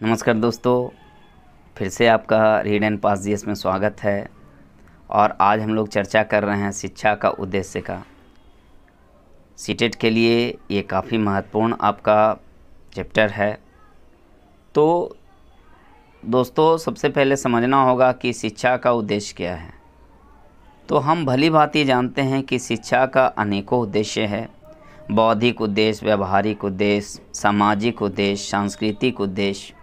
नमस्कार दोस्तों, फिर से आपका रीड एंड पास जीएस में स्वागत है। और आज हम लोग चर्चा कर रहे हैं शिक्षा का उद्देश्य का। सीटेट के लिए ये काफ़ी महत्वपूर्ण आपका चैप्टर है। तो दोस्तों, सबसे पहले समझना होगा कि शिक्षा का उद्देश्य क्या है। तो हम भली भांति जानते हैं कि शिक्षा का अनेकों उद्देश्य है। बौद्धिक उद्देश्य, व्यावहारिक उद्देश्य, सामाजिक उद्देश्य, सांस्कृतिक उद्देश्य,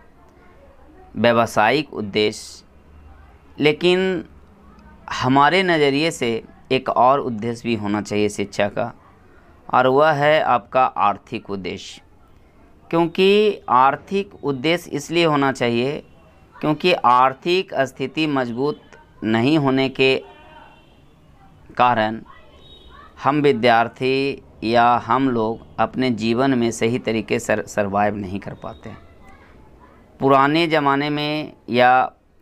व्यावसायिक उद्देश्य। लेकिन हमारे नज़रिए से एक और उद्देश्य भी होना चाहिए शिक्षा का, और वह है आपका आर्थिक उद्देश्य। क्योंकि आर्थिक उद्देश्य इसलिए होना चाहिए क्योंकि आर्थिक स्थिति मजबूत नहीं होने के कारण हम विद्यार्थी या हम लोग अपने जीवन में सही तरीके से सर्वाइव नहीं कर पाते। पुराने ज़माने में या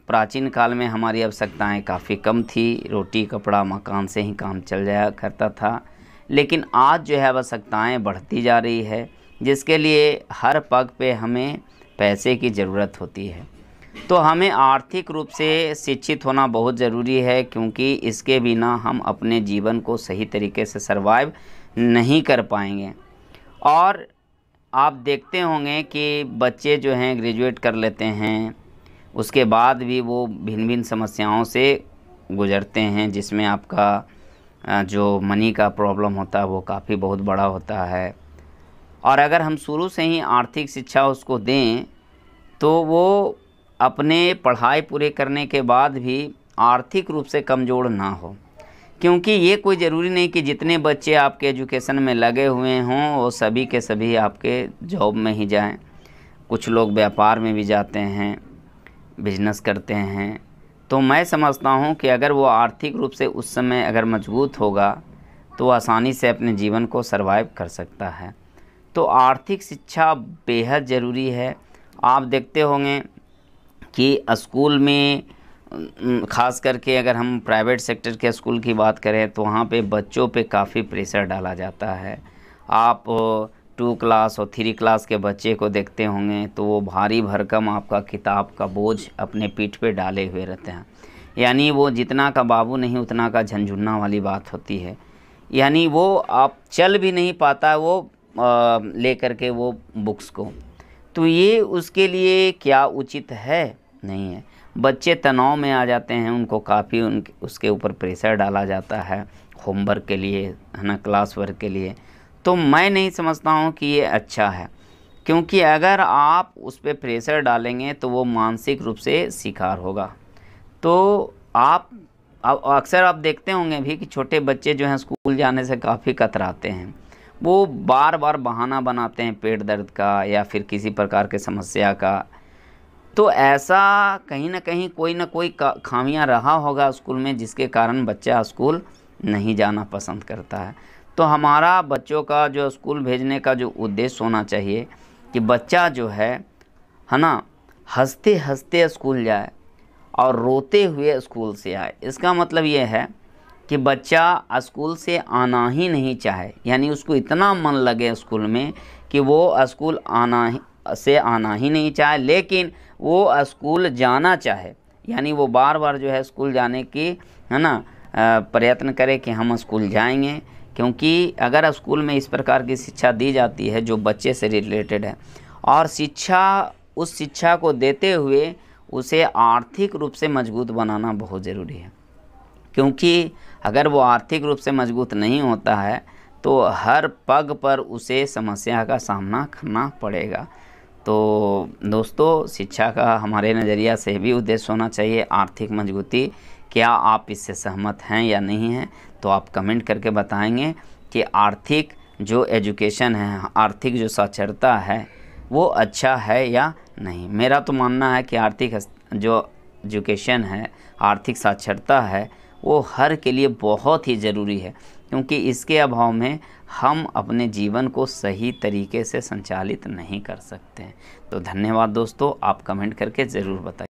प्राचीन काल में हमारी आवश्यकताएं काफ़ी कम थी। रोटी कपड़ा मकान से ही काम चल जाया करता था। लेकिन आज जो है आवश्यकताएं बढ़ती जा रही है, जिसके लिए हर पग पे हमें पैसे की ज़रूरत होती है। तो हमें आर्थिक रूप से शिक्षित होना बहुत ज़रूरी है, क्योंकि इसके बिना हम अपने जीवन को सही तरीके से सर्वाइव नहीं कर पाएंगे। और आप देखते होंगे कि बच्चे जो हैं ग्रेजुएट कर लेते हैं, उसके बाद भी वो भिन्न भिन्न समस्याओं से गुज़रते हैं, जिसमें आपका जो मनी का प्रॉब्लम होता है वो काफ़ी बहुत बड़ा होता है। और अगर हम शुरू से ही आर्थिक शिक्षा उसको दें तो वो अपने पढ़ाई पूरे करने के बाद भी आर्थिक रूप से कमज़ोर ना हो। क्योंकि ये कोई ज़रूरी नहीं कि जितने बच्चे आपके एजुकेशन में लगे हुए हों वो सभी के सभी आपके जॉब में ही जाएं। कुछ लोग व्यापार में भी जाते हैं, बिजनेस करते हैं। तो मैं समझता हूँ कि अगर वो आर्थिक रूप से उस समय अगर मजबूत होगा तो आसानी से अपने जीवन को सर्वाइव कर सकता है। तो आर्थिक शिक्षा बेहद ज़रूरी है। आप देखते होंगे कि स्कूल में ख़ास करके अगर हम प्राइवेट सेक्टर के स्कूल की बात करें तो वहाँ पे बच्चों पे काफ़ी प्रेशर डाला जाता है। आप 2 क्लास और 3 क्लास के बच्चे को देखते होंगे तो वो भारी भरकम आपका किताब का बोझ अपने पीठ पे डाले हुए रहते हैं। यानी वो जितना का बाबू नहीं उतना का झंझुन्ना वाली बात होती है। यानी वो आप चल भी नहीं पाता वो ले करके वो बुक्स को। तो ये उसके लिए क्या उचित है? नहीं है। बच्चे तनाव में आ जाते हैं, उनको काफ़ी उसके ऊपर प्रेशर डाला जाता है होमवर्क के लिए, है ना, क्लास वर्क के लिए। तो मैं नहीं समझता हूँ कि ये अच्छा है, क्योंकि अगर आप उस पर प्रेशर डालेंगे तो वो मानसिक रूप से शिकार होगा। तो आप अक्सर आप देखते होंगे भी कि छोटे बच्चे जो हैं स्कूल जाने से काफ़ी कतराते हैं। वो बार बार बहाना बनाते हैं पेट दर्द का या फिर किसी प्रकार के समस्या का। तो ऐसा कहीं ना कोई खामियां रहा होगा स्कूल में, जिसके कारण बच्चा स्कूल नहीं जाना पसंद करता है। तो हमारा बच्चों का जो स्कूल भेजने का जो उद्देश्य होना चाहिए कि बच्चा जो है ना, हंसते हंसते स्कूल जाए और रोते हुए स्कूल से आए। इसका मतलब ये है कि बच्चा स्कूल से आना ही नहीं चाहे, यानी उसको इतना मन लगे स्कूल में कि वो स्कूल आना ही नहीं चाहे, लेकिन वो स्कूल जाना चाहे। यानी वो बार बार जो है स्कूल जाने की, है ना, प्रयत्न करे कि हम स्कूल जाएंगे। क्योंकि अगर स्कूल में इस प्रकार की शिक्षा दी जाती है जो बच्चे से रिलेटेड है, और उस शिक्षा को देते हुए उसे आर्थिक रूप से मजबूत बनाना बहुत ज़रूरी है। क्योंकि अगर वो आर्थिक रूप से मजबूत नहीं होता है तो हर पग पर उसे समस्या का सामना करना पड़ेगा। तो दोस्तों, शिक्षा का हमारे नज़रिया से भी उद्देश्य होना चाहिए आर्थिक मजबूती। क्या आप इससे सहमत हैं या नहीं हैं? तो आप कमेंट करके बताएंगे कि आर्थिक जो एजुकेशन है, आर्थिक जो साक्षरता है वो अच्छा है या नहीं। मेरा तो मानना है कि आर्थिक जो एजुकेशन है, आर्थिक साक्षरता है, वो हर के लिए बहुत ही ज़रूरी है। क्योंकि इसके अभाव में हम अपने जीवन को सही तरीके से संचालित नहीं कर सकते हैं। तो धन्यवाद दोस्तों, आप कमेंट करके ज़रूर बताइए।